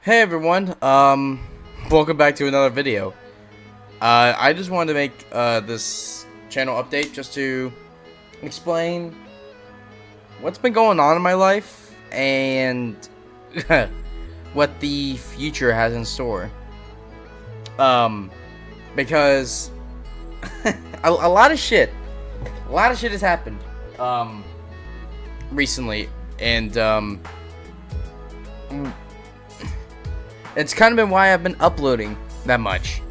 Hey everyone, welcome back to another video. I just wanted to make this channel update just to explain what's been going on in my life and what the future has in store. Because a lot of shit has happened recently, and it's kind of been why I've been uploading that much.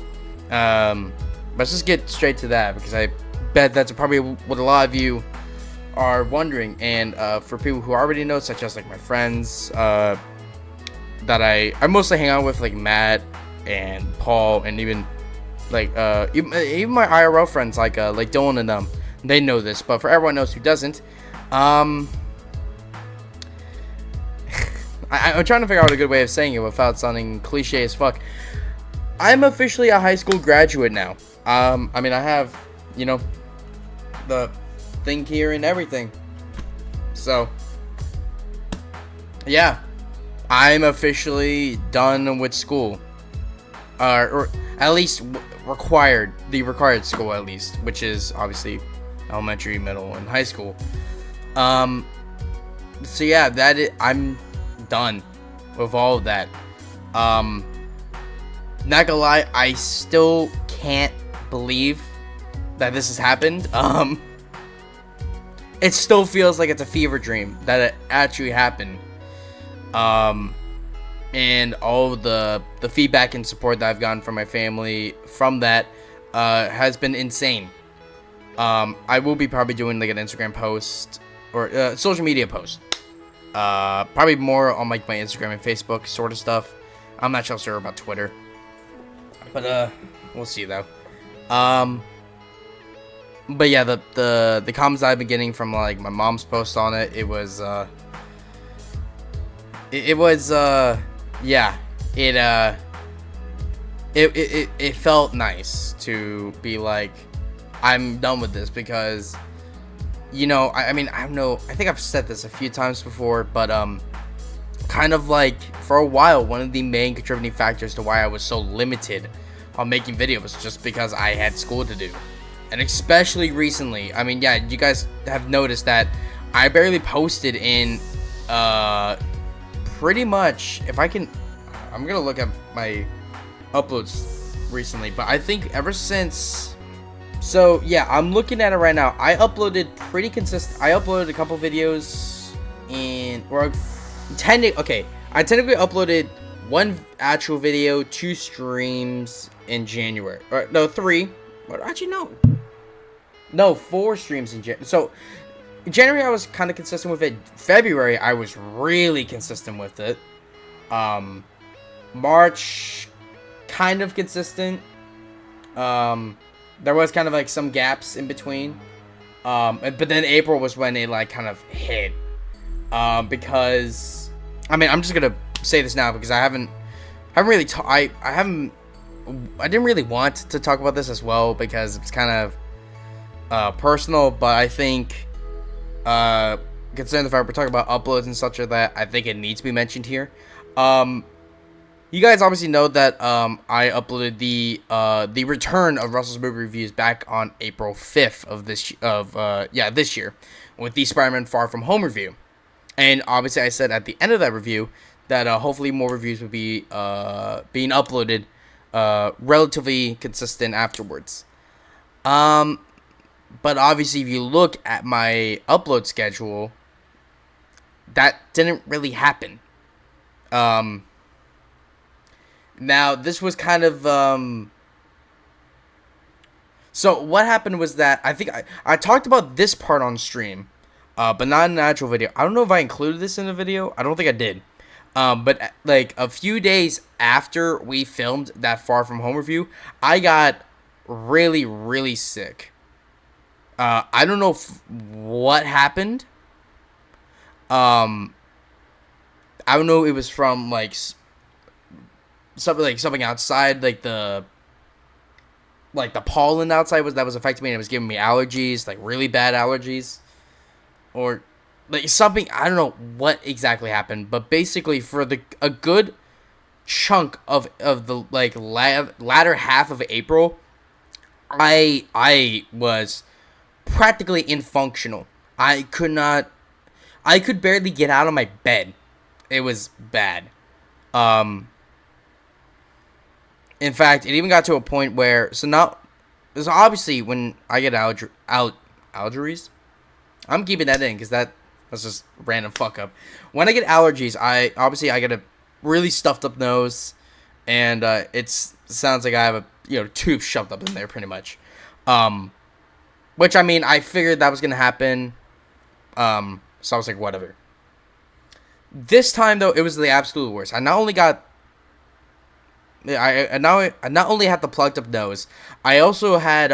Let's just get straight to that, because I bet that's probably what a lot of you are wondering. And for people who already know, such as like my friends that I mostly hang out with, like Matt and Paul, and even like even my IRL friends like Dylan and them, they know this. But for everyone else who doesn't, I'm trying to figure out a good way of saying it without sounding cliche as fuck. I'm officially a high school graduate now. I mean, I have, the thing here and everything. So, yeah, I'm officially done with school. Or at least the required school, at least, which is obviously elementary, middle, and high school. So yeah, I'm done with all of that. Not gonna lie, I still can't believe that this has happened. It still feels like it's a fever dream that it actually happened. And all the feedback and support that I've gotten from my family from that has been insane. I will be probably doing like an Instagram post or social media post. Probably more on like my Instagram and Facebook sort of stuff. I'm not so sure about Twitter, but we'll see though. But yeah, the comments I've been getting from like my mom's post on it, it felt nice to be like, I'm done with this, because I mean, I don't know, I think I've said this a few times before, but kind of like for a while, one of the main contributing factors to why I was so limited on making videos was just because I had school to do. And especially recently, I mean, yeah, you guys have noticed that I barely posted in pretty much, I'm gonna look at my uploads recently, but I think ever since, so yeah, I'm looking at it right now. I uploaded I uploaded a couple videos I technically uploaded one actual video, 2 streams in January. Or no, 3. Or actually no, 4 streams in January. So in January I was kind of consistent with it. February I was really consistent with it. March kind of consistent. There was kind of like some gaps in between. But then April was when it like kind of hit. Because I mean, I'm just gonna say this now because I didn't really want to talk about this as well, because it's kind of personal, but I think considering the fact we're talking about uploads and such like that, I think it needs to be mentioned here. You guys obviously know that I uploaded the return of Russell's movie reviews back on April 5th of this year, with the Spider-Man Far From Home review. And obviously I said at the end of that review that hopefully more reviews would be being uploaded relatively consistent afterwards. But obviously if you look at my upload schedule, that didn't really happen. Now, this was kind of, so what happened was that, I think I talked about this part on stream, but not in an actual video. I don't know if I included this in the video. I don't think I did. But like a few days after we filmed that Far From Home review, I got really, really sick. I don't know what happened. I don't know, it was from like something outside, like the pollen outside that was affecting me, and it was giving me allergies, like really bad allergies, or like something. I don't know what exactly happened, but basically for a good chunk of the like latter half of April, I was practically infunctional. I could barely get out of my bed. It was bad. Um, in fact, it even got to a point where so obviously when I get allergies, I'm keeping that in because that's just a random fuck up. When I get allergies, I get a really stuffed up nose, and it sounds like I have a tube shoved up in there pretty much. Um, which I mean, I figured that was gonna happen. So I was like, whatever. This time though, it was the absolute worst. I not only had the plugged up nose, I also had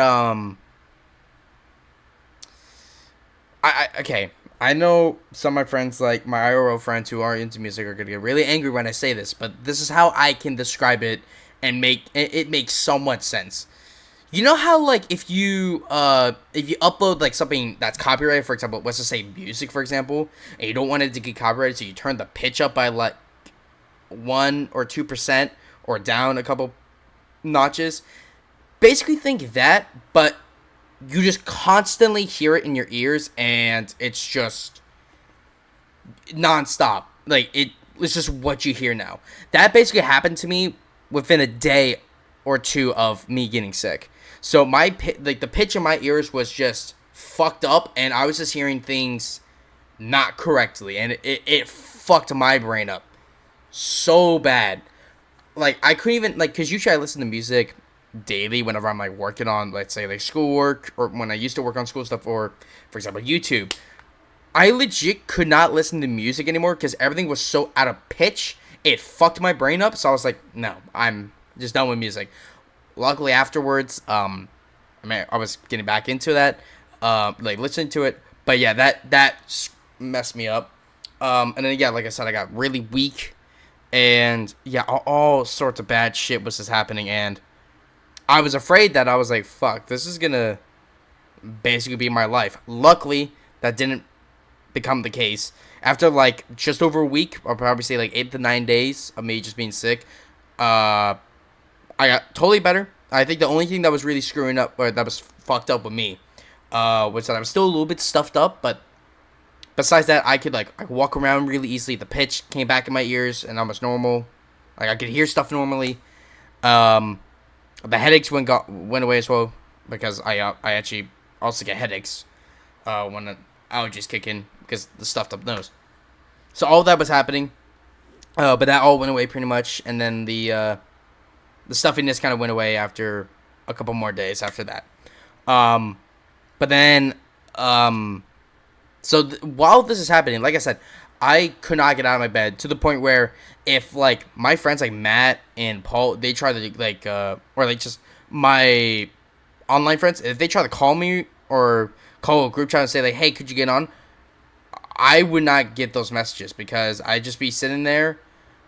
okay. I know some of my friends, like my IRL friends who are into music, are gonna get really angry when I say this, but this is how I can describe it and make it makes somewhat sense. You know how like if you upload like something that's copyrighted, for example, let's just say music, for example, and you don't want it to get copyrighted, so you turn the pitch up by like 1 or 2% or down a couple notches. Basically, think that, but you just constantly hear it in your ears, and it's just nonstop. Like it's just what you hear now. That basically happened to me within a day or two of me getting sick. So the pitch in my ears was just fucked up, and I was just hearing things not correctly, and it fucked my brain up so bad. Like I couldn't even like, cause usually I listen to music daily whenever I'm like working on, let's say, like schoolwork, or when I used to work on school stuff, or for example YouTube. I legit could not listen to music anymore because everything was so out of pitch. It fucked my brain up. So I was like, no, I'm just done with music. Luckily afterwards, I was getting back into that, like listening to it. But yeah, that messed me up. And then yeah, like I said, I got really weak, and yeah, all sorts of bad shit was just happening, and I was afraid that I was like, fuck, this is gonna basically be my life. Luckily, that didn't become the case. After like just over a week, I'll probably say like 8 to 9 days of me just being sick, I got totally better. I think the only thing that was really screwing up, or that was fucked up with me, was that I was still a little bit stuffed up. But besides that, I could like walk around really easily. The pitch came back in my ears, and I was normal. Like I could hear stuff normally. The headaches went away as well, because I actually also get headaches when the allergies kick in because the stuffed up nose. So all of that was happening, but that all went away pretty much, and then the stuffiness kind of went away after a couple more days after that. But then, while this is happening, like I said, I could not get out of my bed, to the point where if like my friends like Matt and Paul, they try to like or like just my online friends, if they try to call me or call a group chat and say like, hey, could you get on, I would not get those messages, because I'd just be sitting there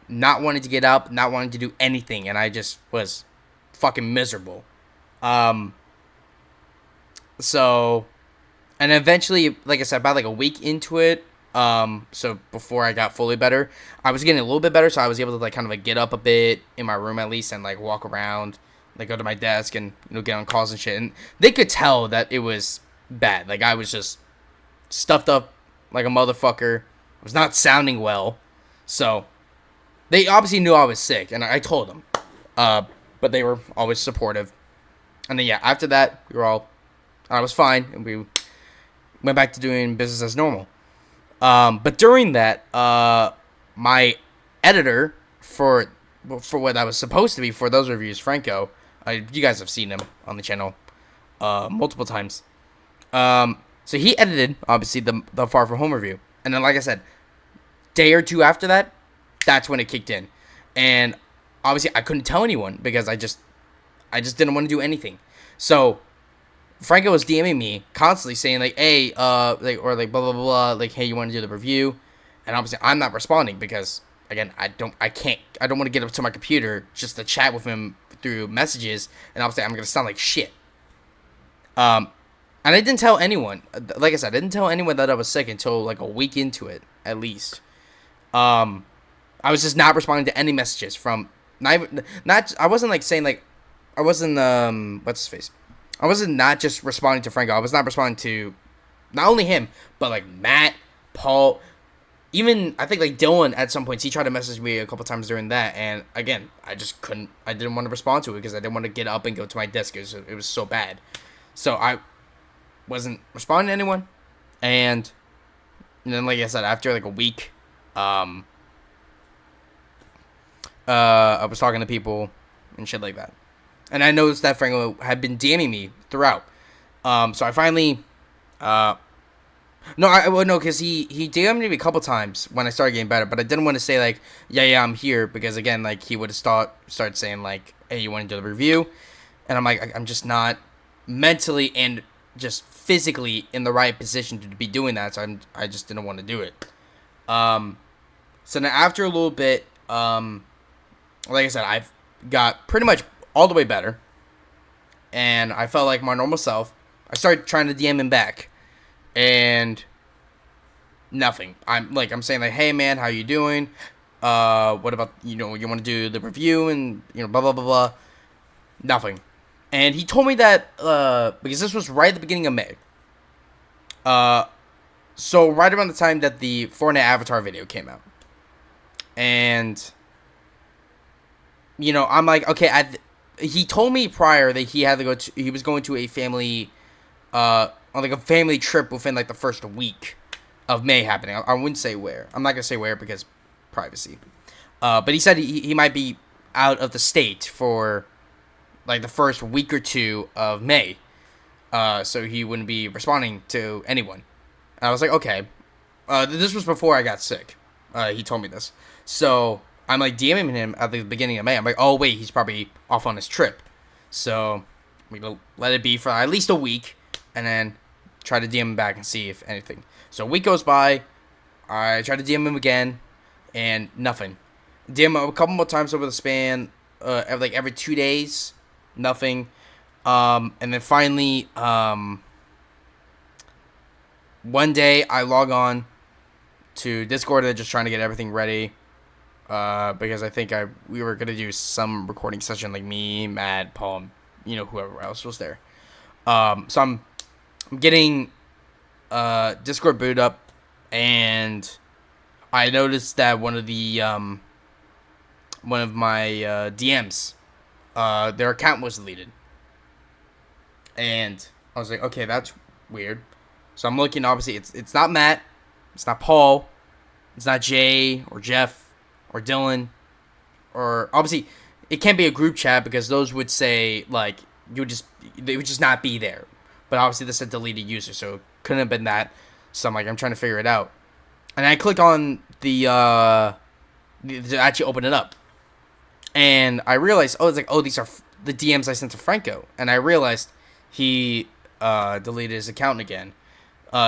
not wanting to get up, not wanting to do anything, and I just was fucking miserable. Um, so, and eventually, like I said, about like a week into it, so before I got fully better, I was getting a little bit better, so I was able to like kind of like get up a bit in my room at least, and like walk around, like go to my desk and get on calls and shit, and they could tell that it was bad. Like I was just stuffed up like a motherfucker. I was not sounding well, so they obviously knew I was sick, and I told them. But they were always supportive. And then, yeah, after that, I was fine, and we went back to doing business as normal. But during that, my editor for what I was supposed to be for those reviews, Franco, you guys have seen him on the channel multiple times. So he edited, obviously, the Far From Home review. And then, like I said, day or two after that, that's when it kicked in. And obviously I couldn't tell anyone, because I just didn't want to do anything. So Franco was DMing me constantly saying like, hey, or like blah blah blah, like, hey, you want to do the review? And obviously I'm not responding, because again, I don't want to get up to my computer just to chat with him through messages, and obviously I'm gonna sound like shit. And I didn't tell anyone. Like I said, I didn't tell anyone that I was sick until like a week into it, at least. I was just not responding to any messages from not I wasn't like saying like I wasn't what's his face. I wasn't not just responding to Franco. I was not responding to not only him, but like Matt, Paul, even I think like Dylan at some points. He tried to message me a couple times during that, and again, I just couldn't. I didn't want to respond to it because I didn't want to get up and go to my desk. It was so bad. So I wasn't responding to anyone, and then like I said, after like a week, I was talking to people and shit like that, and I noticed that Franco had been DMing me throughout. So I finally, no, because he DM'd me a couple times when I started getting better, but I didn't want to say like, yeah, I'm here, because again, like he would have started saying like, hey, you want to do the review, and I'm like, I'm just not mentally and just physically in the right position to be doing that, so I just didn't want to do it. So now after a little bit, like I said, I've got pretty much all the way better, and I felt like my normal self. I started trying to DM him back, and nothing. I'm saying like, hey man, how you doing? What about, you want to do the review and blah blah blah blah. Nothing. And he told me that because this was right at the beginning of May. So right around the time that the Fortnite Avatar video came out, and I'm like, okay. He told me prior that he had to go to. He was going to a family, on like a family trip within like the first week of May happening. I wouldn't say where. I'm not gonna say where because privacy. But he said he might be out of the state for like the first week or two of May. So he wouldn't be responding to anyone. And I was like, okay. This was before I got sick. He told me this. So I'm like DMing him at the beginning of May. I'm like, oh wait, he's probably off on his trip. So we let it be for at least a week, and then try to DM him back and see if anything. So a week goes by. I try to DM him again, and nothing. DM him a couple more times over the span, like every 2 days, nothing. And then finally, one day I log on to Discord and just trying to get everything ready. Because I think we were gonna do some recording session, like me, Matt, Paul, whoever else was there. So I'm getting Discord boot up, and I noticed that one of my DMs, their account was deleted, and I was like, okay, that's weird. So I'm looking. Obviously, it's not Matt, it's not Paul, it's not Jay or Jeff or Dylan, or obviously it can't be a group chat because those would say like they would just not be there. But obviously this is a deleted user, so it couldn't have been that. So I'm trying to figure it out, and I click on to actually open it up, and I realized these are the DMs I sent to Franco, and I realized he deleted his account again.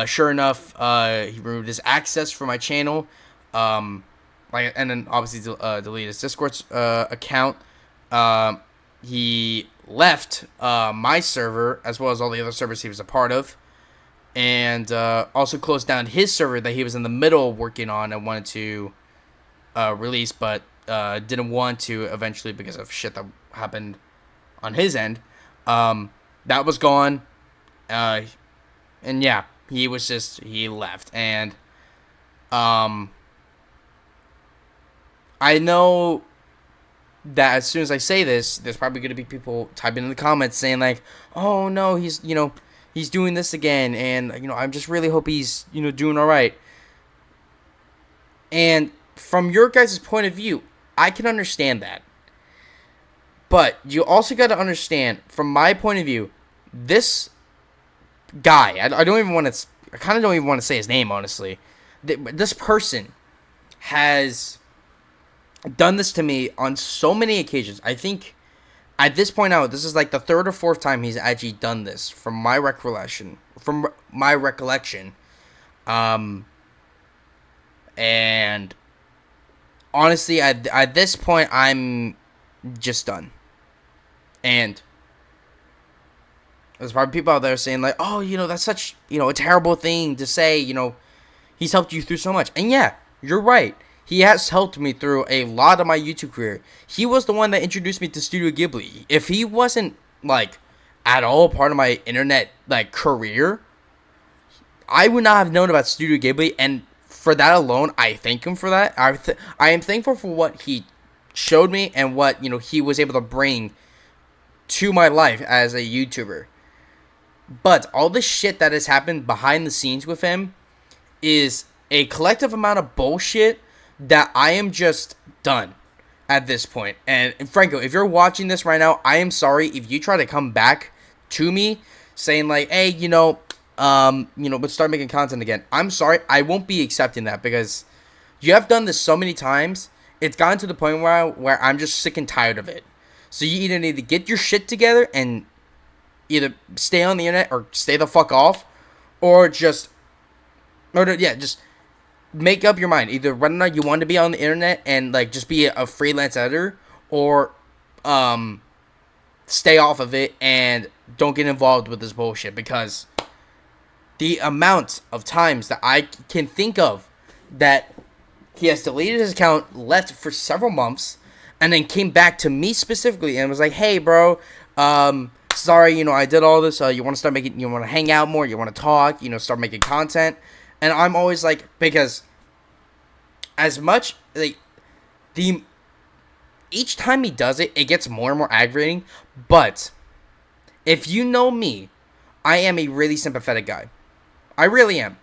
Sure enough, he removed his access for my channel. And then obviously deleted his Discord account. He left my server as well as all the other servers he was a part of, and also closed down his server that he was in the middle working on and wanted to release, but didn't want to eventually because of shit that happened on his end. That was gone, and yeah, he left, and I know that as soon as I say this, there's probably going to be people typing in the comments saying like, oh no, he's doing this again, and I just really hope he's doing all right. And from your guys' point of view, I can understand that. But you also got to understand, from my point of view, this guy, I kind of don't even want to say his name, honestly. This person has done this to me on so many occasions. I think at this point now, this is like the third or fourth time he's actually done this from my recollection. And honestly, at this point, I'm just done. And there's probably people out there saying like, oh, that's such, a terrible thing to say, he's helped you through so much. And yeah, you're right. He has helped me through a lot of my YouTube career. He was the one that introduced me to Studio Ghibli. If he wasn't like at all part of my internet like career, I would not have known about Studio Ghibli, and for that alone, I thank him for that. I am thankful for what he showed me and what he was able to bring to my life as a YouTuber. But all the shit that has happened behind the scenes with him is a collective amount of bullshit that I am just done at this point. And Franco, if you're watching this right now, I am sorry if you try to come back to me saying like, hey, let's start making content again. I'm sorry, I won't be accepting that because you have done this so many times. It's gotten to the point where I'm just sick and tired of it. So you either need to get your shit together and either stay on the internet or stay the fuck off, or just make up your mind. Either whether or not you want to be on the internet and like just be a freelance editor, or stay off of it and don't get involved with this bullshit, because the amount of times that I can think of that he has deleted his account, left for several months, and then came back to me specifically and was like, hey bro, sorry, I did all this, you want to start making, you want to hang out more, you want to talk, start making content. And I'm always like, because as much like each time he does it, it gets more and more aggravating. But if you know me, I am a really sympathetic guy. I really am.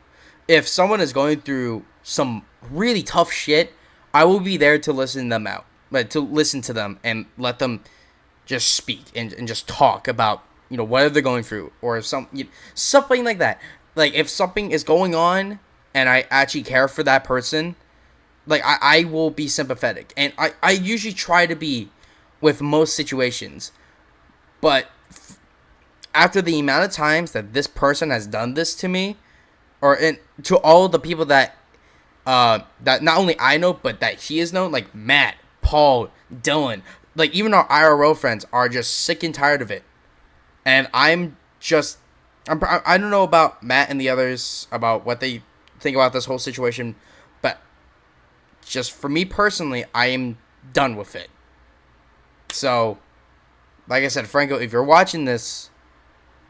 If someone is going through some really tough shit, I will be there to listen them out, to listen to them and let them just speak and just talk about what they're going through, or something like that. Like if something is going on and I actually care for that person, like I will be sympathetic, and I usually try to be with most situations. But after the amount of times that this person has done this to me, to all the people that not only I know but that he has known, like Matt, Paul, Dylan, like even our IRL friends are just sick and tired of it. And I don't know about Matt and the others about what they think about this whole situation, but just for me personally, I am done with it. So, like I said, Franco, if you're watching this,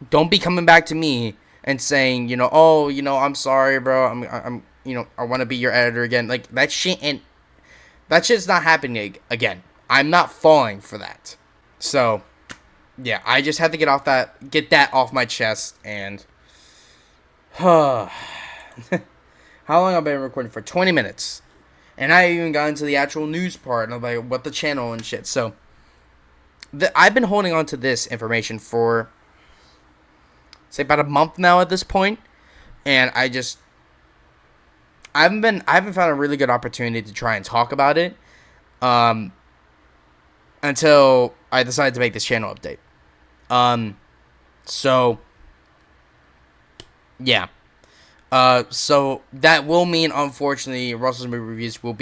don't be coming back to me and saying, I'm sorry, bro. I'm I want to be your editor again. Like that shit's not happening again. I'm not falling for that. So, yeah, I just had to get that off my chest. And how long have I been recording for? 20 minutes, and I even got into the actual news part and like what the channel and shit. So I've been holding on to this information for say about a month now at this point, and I haven't found a really good opportunity to try and talk about it until I decided to make this channel update. So yeah. So that will mean, unfortunately, Russell's movie reviews will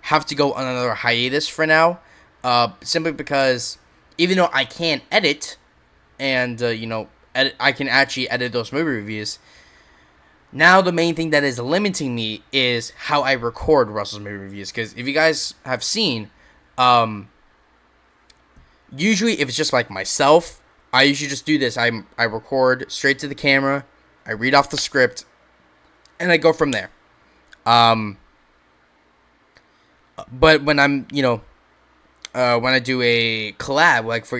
have to go on another hiatus for now. Simply because even though I can edit and I can actually edit those movie reviews, now the main thing that is limiting me is how I record Russell's movie reviews. Because if you guys have seen, usually if it's just like myself, I usually just do this. I record straight to the camera, I read off the script, and I go from there. But when I'm when I do a collab, like for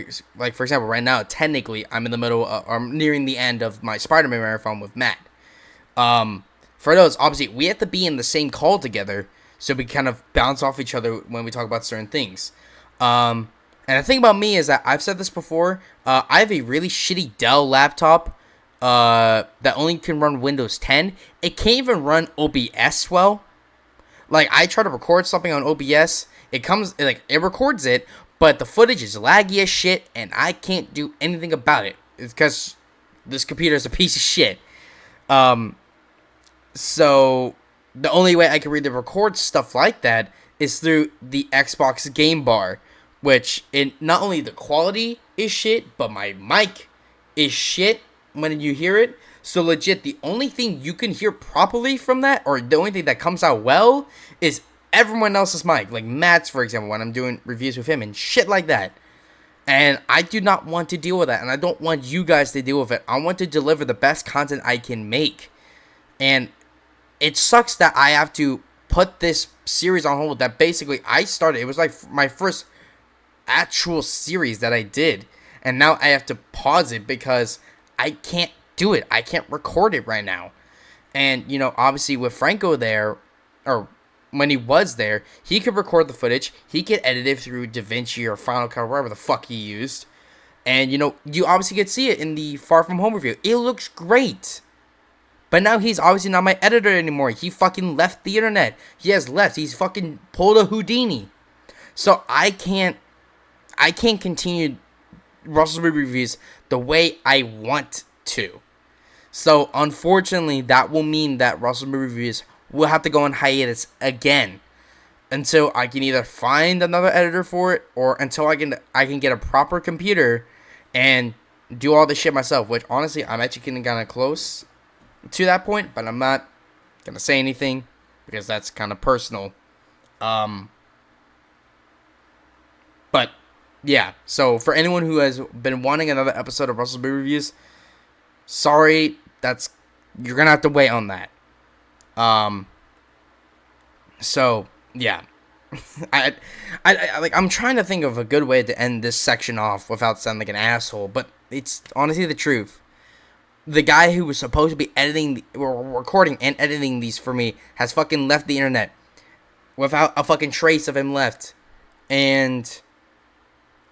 example, right now, technically, I'm in the middle, I'm nearing the end of my Spider-Man marathon with Matt. For those, obviously, we have to be in the same call together, so we kind of bounce off each other when we talk about certain things. And the thing about me is that I've said this before, I have a really shitty Dell laptop, that only can run Windows 10. It can't even run OBS well. Like, I try to record something on OBS, it records it, but the footage is laggy as shit, and I can't do anything about it. It's because this computer is a piece of shit. So the only way I can really record stuff like that is through the Xbox Game Bar, which not only the quality is shit, but my mic is shit when you hear it. So legit, the only thing you can hear properly from that, or the only thing that comes out well, is everyone else's mic, like Matt's, for example, when I'm doing reviews with him and shit like that. And I do not want to deal with that, and I don't want you guys to deal with it. I want to deliver the best content I can make. And it sucks that I have to put this series on hold that basically I started. It was like my first actual series that I did. And now I have to pause it because I can't do it. I can't record it right now. And, you know, obviously with Franco there, or when he was there, he could record the footage. He could edit it through DaVinci or Final Cut, whatever the fuck he used. And, you know, you obviously could see it in the Far From Home review. It looks great. But now he's obviously not my editor anymore. He fucking left the internet. He has left. He's fucking pulled a Houdini. So I can't continue Russell's Movie Reviews the way I want to. So, unfortunately, that will mean that Russell's Movie Reviews will have to go on hiatus again until I can either find another editor for it or until I can get a proper computer and do all this shit myself, which, honestly, I'm actually getting kind of close to that point, but I'm not going to say anything because that's kind of personal. But, yeah, so for anyone who has been wanting another episode of Russell's Movie Reviews, sorry, you're gonna have to wait on that. So yeah, I'm trying to think of a good way to end this section off without sounding like an asshole, but it's honestly the truth. The guy who was supposed to be recording and editing these for me has fucking left the internet without a fucking trace of him left, and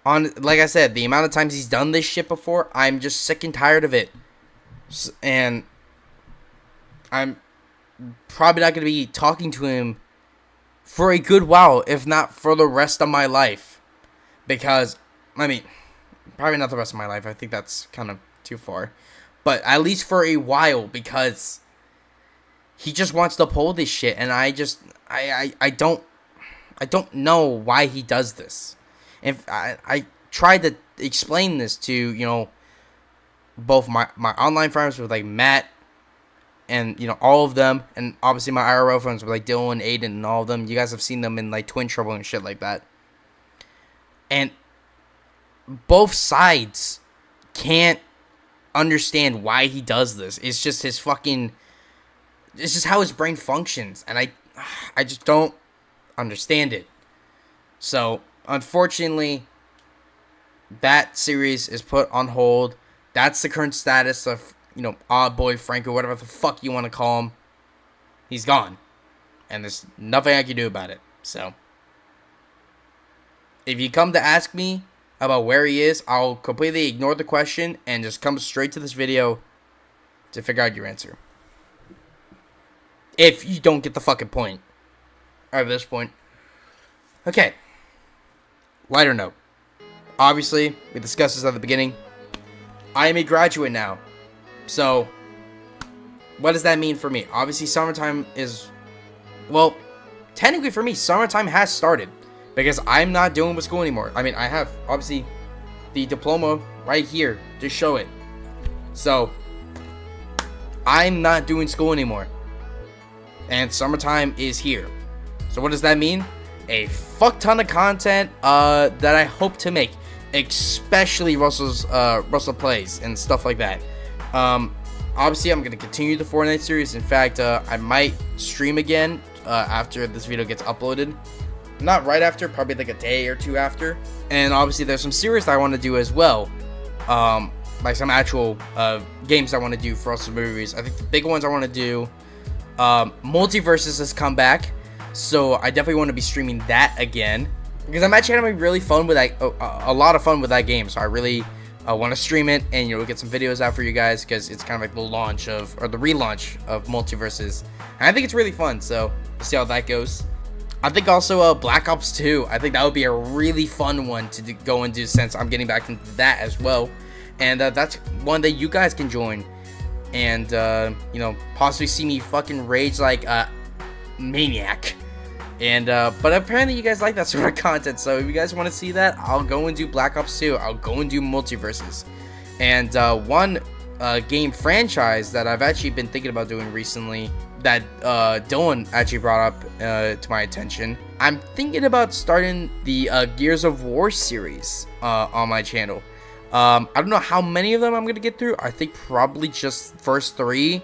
like I said, the amount of times he's done this shit before, I'm just sick and tired of it. And I'm probably not going to be talking to him for a good while, if not for the rest of my life. Because, I mean, probably not the rest of my life. I think that's kind of too far. But at least for a while, because he just wants to pull this shit. And I don't know why he does this. If I tried to explain this to, you know, both my online friends with like Matt and, you know, all of them, and obviously my IRL friends with like Dylan, Aiden, and all of them. You guys have seen them in like Twin Trouble and shit like that. And both sides can't understand why he does this. It's just it's just how his brain functions, and I just don't understand it. So, unfortunately, that series is put on hold. That's the current status of, you know, Odd Boy Franco, whatever the fuck you want to call him. He's gone. And there's nothing I can do about it. So, if you come to ask me about where he is, I'll completely ignore the question and just come straight to this video to figure out your answer. If you don't get the fucking point at this point. Okay. Lighter note. Obviously, we discussed this at the beginning. I am a graduate now. So, what does that mean for me? Obviously, summertime is... Well, technically for me, summertime has started. Because I'm not doing with school anymore. I mean, I have, obviously, the diploma right here to show it. So, I'm not doing school anymore. And summertime is here. So, what does that mean? A fuck ton of content that I hope to make. Especially Russell Plays and stuff like that. Obviously, I'm going to continue the Fortnite series. In fact, I might stream again after this video gets uploaded. Not right after, probably like a day or two after. And obviously, there's some series that I want to do as well. Like some actual games I want to do for Russell movies. I think the big ones I want to do, Multiverses has come back. So I definitely want to be streaming that again. Because I'm actually having really fun with that, a lot of fun with that game. So I really want to stream it and, you know, get some videos out for you guys. Because it's kind of like the launch of, or the relaunch of Multiverses. And I think it's really fun. So we'll see how that goes. I think also Black Ops 2. I think that would be a really fun one to go and do since I'm getting back into that as well. And that's one that you guys can join. And, you know, possibly see me fucking rage like a maniac. And, but apparently you guys like that sort of content. So if you guys want to see that, I'll go and do Black Ops 2. I'll go and do Multiverses. And one game franchise that I've actually been thinking about doing recently, that Dylan actually brought up to my attention. I'm thinking about starting the Gears of War series on my channel. I don't know how many of them I'm gonna get through. I think probably just first 3,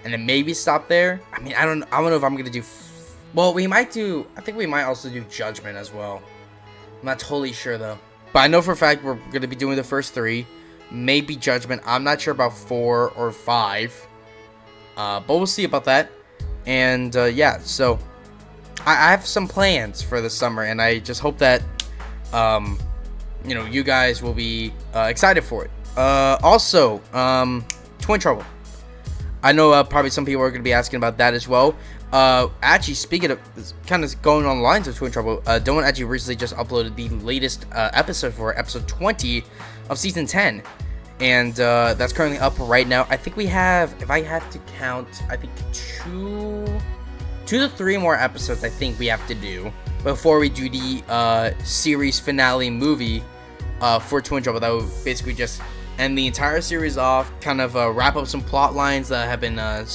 and then maybe stop there. I mean, I don't know if I'm gonna do. Well, we might do. I think we might also do Judgment as well. I'm not totally sure though. But I know for a fact we're gonna be doing the first 3, maybe Judgment. I'm not sure about 4 or 5. But we'll see about that. And yeah, so I have some plans for the summer, and I just hope that you know, you guys will be excited for it. Also, Twin Trouble. I know probably some people are going to be asking about that as well. Actually, speaking of kind of going on the lines of Twin Trouble, Dylan actually recently just uploaded the latest episode for episode 20 of season 10. And that's currently up right now. I think we have, if I have to count, I think 2 to 3 more episodes I think we have to do before we do the series finale movie for Twin Trouble. That would basically just end the entire series off, kind of wrap up some plot lines that have been that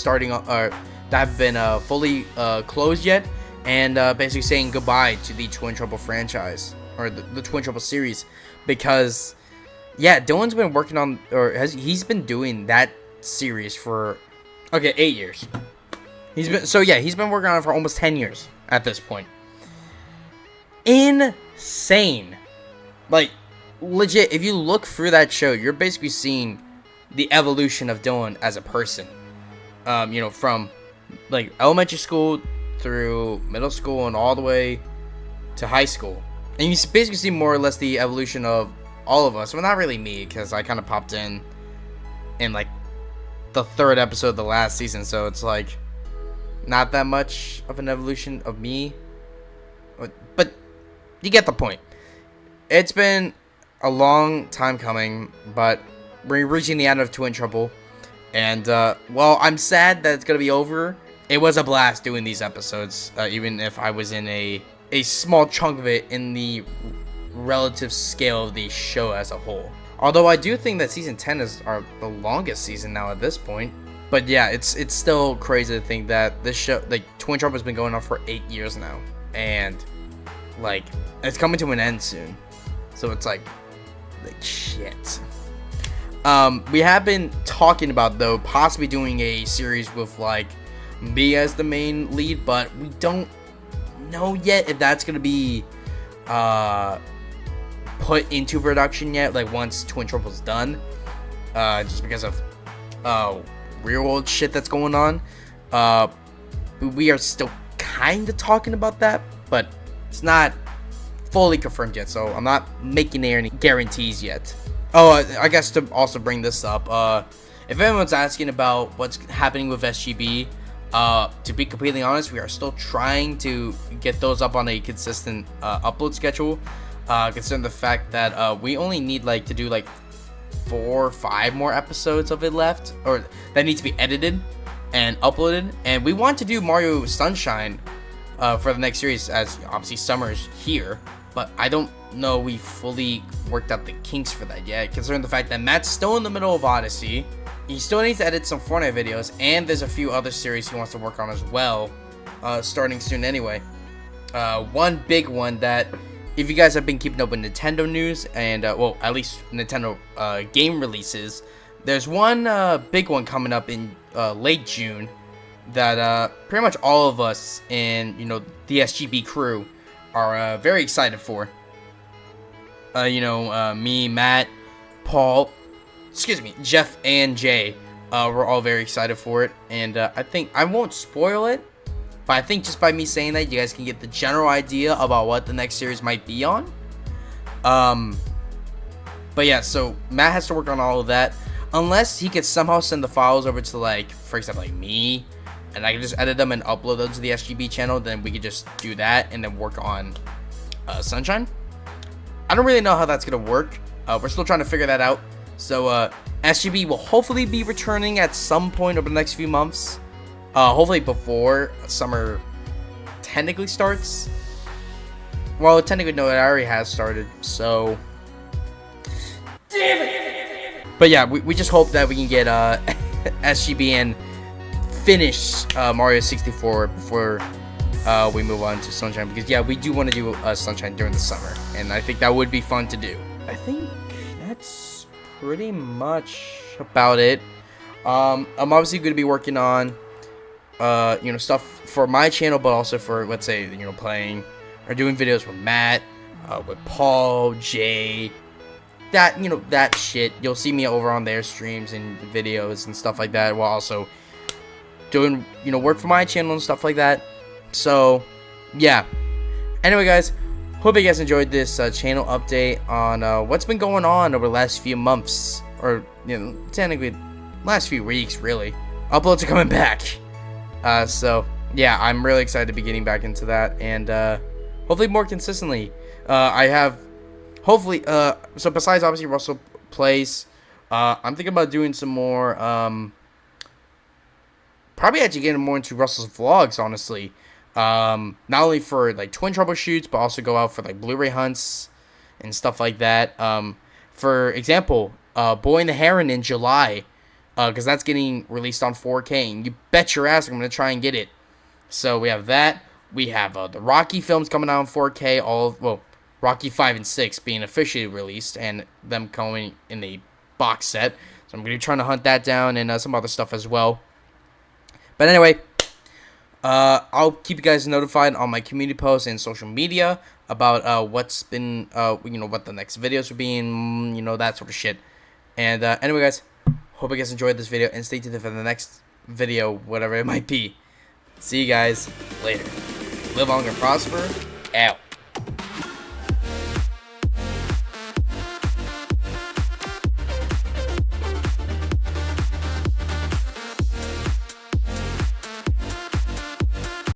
have been fully closed yet, and basically saying goodbye to the Twin Trouble franchise, or the Twin Trouble series, because yeah, Dylan's been working on, he's been doing that series for 8 years. He's been working on it for almost 10 years at this point. Insane. Like, legit, if you look through that show, you're basically seeing the evolution of Dylan as a person. You know, from like elementary school through middle school and all the way to high school. And you basically see more or less the evolution of all of us. Well, not really me, because I kind of popped in like the 3rd episode of the last season, so it's like not that much of an evolution of me, but you get the point. It's been a long time coming, but we're reaching the end of Twin Trouble, and well, I'm sad that it's gonna be over. It was a blast doing these episodes, even if I was in a small chunk of it in the relative scale of the show as a whole. Although I do think that season 10 is the longest season now at this point. But yeah, it's still crazy to think that this show, like Twin Trouble, has been going on for 8 years now, and like it's coming to an end soon. So it's like shit. We have been talking about, though, possibly doing a series with like me as the main lead, but we don't know yet if that's gonna be put into production yet, like once Twin Trouble's done, just because of real world shit that's going on. We are still kind of talking about that, but it's not fully confirmed yet, so I'm not making any guarantees yet. I guess to also bring this up, if anyone's asking about what's happening with SGB, to be completely honest, we are still trying to get those up on a consistent upload schedule. Considering the fact that we only need like to do like 4 or 5 more episodes of it left, or that need to be edited and uploaded, and we want to do Mario Sunshine for the next series, as obviously summer's here, but I don't know we fully worked out the kinks for that yet, considering the fact that Matt's still in the middle of Odyssey. He still needs to edit some Fortnite videos, and there's a few other series he wants to work on as well, starting soon anyway. One big one that, if you guys have been keeping up with Nintendo news, and well, at least Nintendo game releases, there's one big one coming up in late June that pretty much all of us in, you know, the SGB crew are very excited for. Me, Matt, Paul, Jeff and Jay, we're all very excited for it, and I think I won't spoil it. But I think just by me saying that, you guys can get the general idea about what the next series might be on. But yeah, so Matt has to work on all of that. Unless he could somehow send the files over to, like, for example, like me, and I can just edit them and upload them to the SGB channel, then we could just do that and then work on Sunshine. I don't really know how that's going to work. We're still trying to figure that out. So SGB will hopefully be returning at some point over the next few months. Hopefully before summer technically starts. Well, technically, no, it already has started, so. Damn it! But yeah, we just hope that we can get SGB in finish Mario 64 before we move on to Sunshine, because yeah, we do want to do Sunshine during the summer, and I think that would be fun to do. I think that's pretty much about it. I'm obviously going to be working on stuff for my channel, but also for, let's say, playing or doing videos with Matt, with Paul, Jay, that shit. You'll see me over on their streams and videos and stuff like that, while also doing work for my channel and stuff like that. So yeah, anyway guys, hope you guys enjoyed this channel update on what's been going on over the last few months, or technically last few weeks. Really, uploads are coming back, so yeah, I'm really excited to be getting back into that, and hopefully more consistently. I have hopefully so besides obviously Russell Plays, I'm thinking about doing some more, probably actually getting more into Russell's vlogs, honestly. Not only for like twin troubleshoots, but also go out for like Blu-ray hunts and stuff like that. For example, Boy and the Heron in July, because that's getting released on 4K, and you bet your ass I'm gonna try and get it. So we have that. We have the Rocky films coming out in 4K. Rocky 5 and 6 being officially released, and them coming in the box set. So I'm gonna be trying to hunt that down, and some other stuff as well. But anyway, I'll keep you guys notified on my community posts and social media about what's been, what the next videos will be, and that sort of shit. And anyway, guys, hope you guys enjoyed this video, and stay tuned for the next video, whatever it might be. See you guys later. Live long and prosper. Out.